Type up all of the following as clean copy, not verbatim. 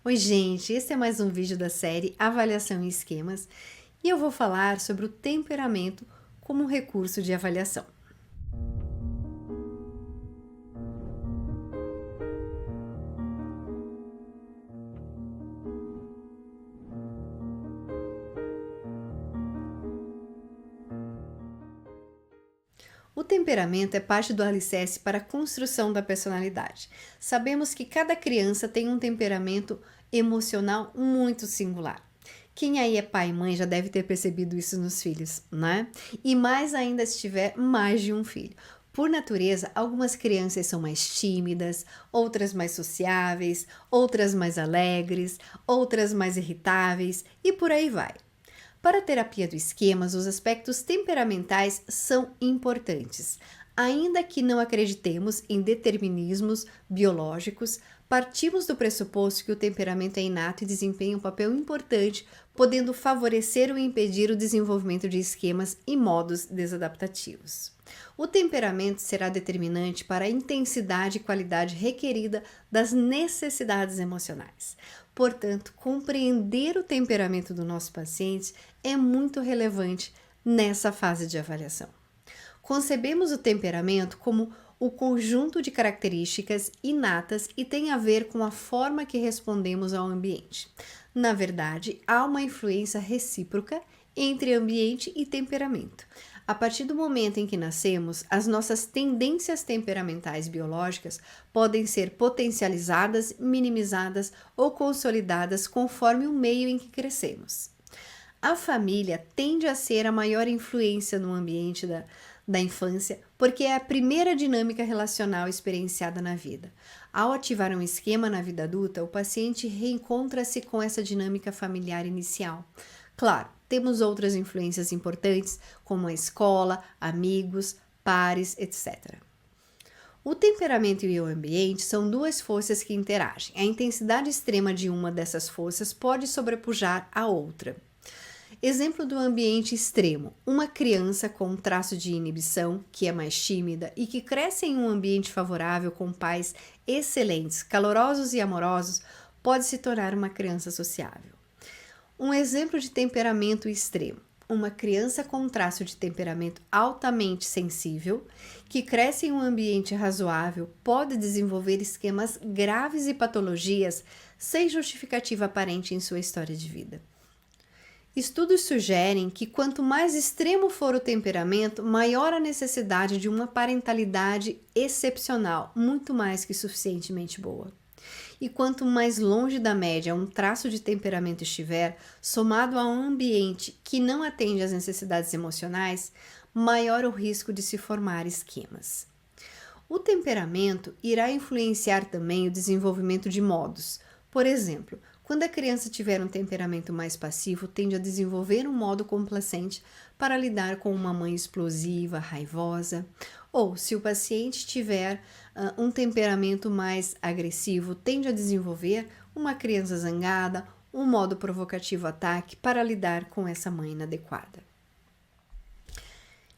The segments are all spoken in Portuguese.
Oi, gente, esse é mais um vídeo da série Avaliação em Esquemas e eu vou falar sobre o temperamento como um recurso de avaliação. O temperamento é parte do alicerce para a construção da personalidade. Sabemos que cada criança tem um temperamento emocional muito singular. Quem aí é pai e mãe já deve ter percebido isso nos filhos, né? E mais ainda se tiver mais de um filho. Por natureza, algumas crianças são mais tímidas, outras mais sociáveis, outras mais alegres, outras mais irritáveis e por aí vai. Para a terapia do esquemas, os aspectos temperamentais são importantes. Ainda que não acreditemos em determinismos biológicos, partimos do pressuposto que o temperamento é inato e desempenha um papel importante, podendo favorecer ou impedir o desenvolvimento de esquemas e modos desadaptativos. O temperamento será determinante para a intensidade e qualidade requerida das necessidades emocionais. Portanto, compreender o temperamento do nosso paciente é muito relevante nessa fase de avaliação. Concebemos o temperamento como o conjunto de características inatas e tem a ver com a forma que respondemos ao ambiente. Na verdade, há uma influência recíproca entre ambiente e temperamento. A partir do momento em que nascemos, as nossas tendências temperamentais biológicas podem ser potencializadas, minimizadas ou consolidadas conforme o meio em que crescemos. A família tende a ser a maior influência no ambiente da infância, porque é a primeira dinâmica relacional experienciada na vida. Ao ativar um esquema na vida adulta, o paciente reencontra-se com essa dinâmica familiar inicial. Claro, temos outras influências importantes, como a escola, amigos, pares, etc. O temperamento e o ambiente são duas forças que interagem. A intensidade extrema de uma dessas forças pode sobrepujar a outra. Exemplo do ambiente extremo: uma criança com um traço de inibição, que é mais tímida e que cresce em um ambiente favorável com pais excelentes, calorosos e amorosos, pode se tornar uma criança sociável. Um exemplo de temperamento extremo: uma criança com um traço de temperamento altamente sensível, que cresce em um ambiente razoável, pode desenvolver esquemas graves e patologias sem justificativa aparente em sua história de vida. Estudos sugerem que quanto mais extremo for o temperamento, maior a necessidade de uma parentalidade excepcional, muito mais que suficientemente boa. E quanto mais longe da média um traço de temperamento estiver, somado a um ambiente que não atende às necessidades emocionais, maior o risco de se formar esquemas. O temperamento irá influenciar também o desenvolvimento de modos. Por exemplo, quando a criança tiver um temperamento mais passivo, tende a desenvolver um modo complacente para lidar com uma mãe explosiva, raivosa. Ou, se o paciente tiver um temperamento mais agressivo, tende a desenvolver uma criança zangada, um modo provocativo ataque para lidar com essa mãe inadequada.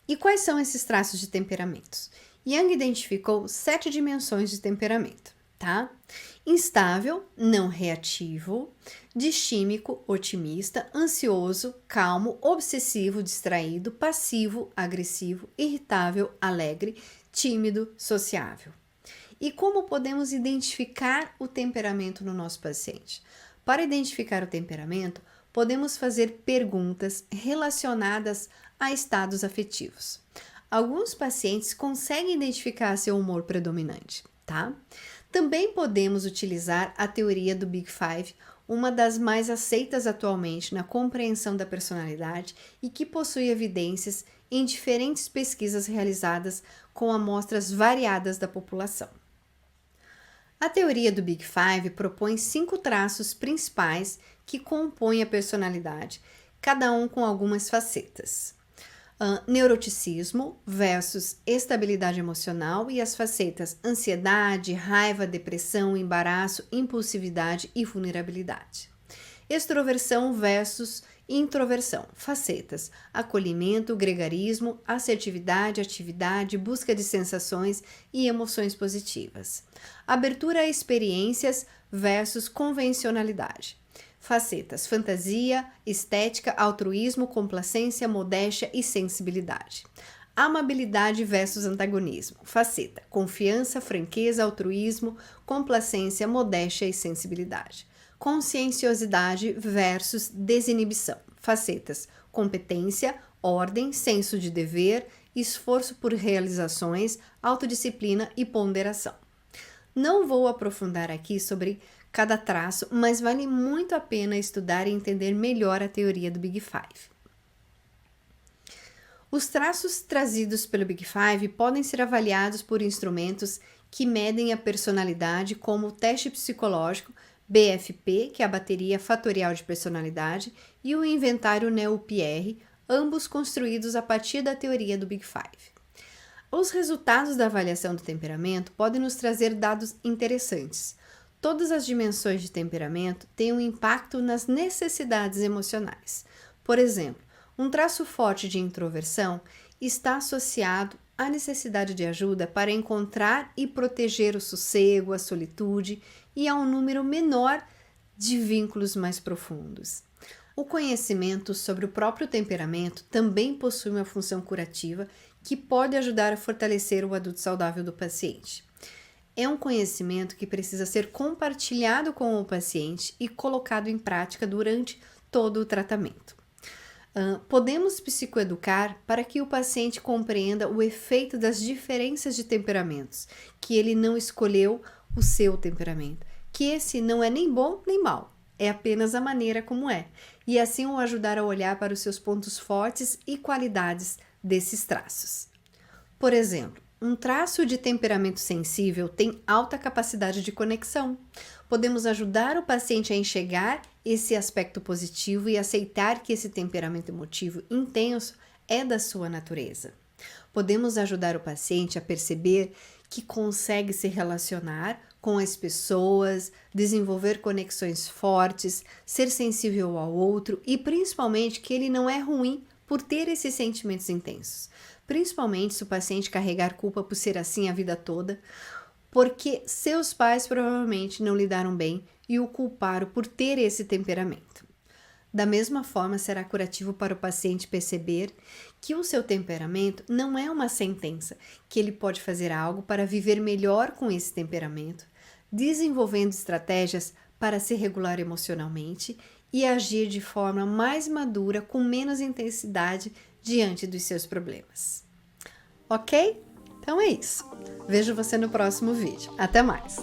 E quais são esses traços de temperamentos? Young identificou 7 dimensões de temperamento, tá? Instável, não reativo, distímico, otimista, ansioso, calmo, obsessivo, distraído, passivo, agressivo, irritável, alegre, tímido, sociável. E como podemos identificar o temperamento no nosso paciente? Para identificar o temperamento, podemos fazer perguntas relacionadas a estados afetivos. Alguns pacientes conseguem identificar seu humor predominante, tá? Também podemos utilizar a teoria do Big Five, uma das mais aceitas atualmente na compreensão da personalidade e que possui evidências em diferentes pesquisas realizadas com amostras variadas da população. A teoria do Big Five propõe 5 traços principais que compõem a personalidade, cada um com algumas facetas. Neuroticismo versus estabilidade emocional e as facetas ansiedade, raiva, depressão, embaraço, impulsividade e vulnerabilidade. Extroversão versus Introversão, facetas, acolhimento, gregarismo, assertividade, atividade, busca de sensações e emoções positivas. Abertura a experiências versus convencionalidade. Facetas, fantasia, estética, altruísmo, complacência, modéstia e sensibilidade. Amabilidade versus antagonismo. Faceta, confiança, franqueza, altruísmo, complacência, modéstia e sensibilidade. Conscienciosidade versus desinibição. Facetas, competência, ordem, senso de dever, esforço por realizações, autodisciplina e ponderação. Não vou aprofundar aqui sobre cada traço, mas vale muito a pena estudar e entender melhor a teoria do Big Five. Os traços trazidos pelo Big Five podem ser avaliados por instrumentos que medem a personalidade, como o teste psicológico BFP, que é a bateria fatorial de personalidade, e o inventário Neo-Pierre, ambos construídos a partir da teoria do Big Five. Os resultados da avaliação do temperamento podem nos trazer dados interessantes. Todas as dimensões de temperamento têm um impacto nas necessidades emocionais. Por exemplo, um traço forte de introversão está associado à necessidade de ajuda para encontrar e proteger o sossego, a solitude e a um número menor de vínculos mais profundos. O conhecimento sobre o próprio temperamento também possui uma função curativa que pode ajudar a fortalecer o adulto saudável do paciente. É um conhecimento que precisa ser compartilhado com o paciente e colocado em prática durante todo o tratamento. Podemos psicoeducar para que o paciente compreenda o efeito das diferenças de temperamentos, que ele não escolheu o seu temperamento, que esse não é nem bom nem mal, é apenas a maneira como é, e assim o ajudar a olhar para os seus pontos fortes e qualidades desses traços. Por exemplo, um traço de temperamento sensível tem alta capacidade de conexão. Podemos ajudar o paciente a enxergar esse aspecto positivo e aceitar que esse temperamento emotivo intenso é da sua natureza. Podemos ajudar o paciente a perceber que consegue se relacionar com as pessoas, desenvolver conexões fortes, ser sensível ao outro e principalmente que ele não é ruim por ter esses sentimentos intensos. Principalmente se o paciente carregar culpa por ser assim a vida toda, porque seus pais provavelmente não lidaram bem e o culparam por ter esse temperamento. Da mesma forma, será curativo para o paciente perceber que o seu temperamento não é uma sentença, que ele pode fazer algo para viver melhor com esse temperamento, desenvolvendo estratégias para se regular emocionalmente e agir de forma mais madura, com menos intensidade diante dos seus problemas. Ok? Então é isso. Vejo você no próximo vídeo. Até mais!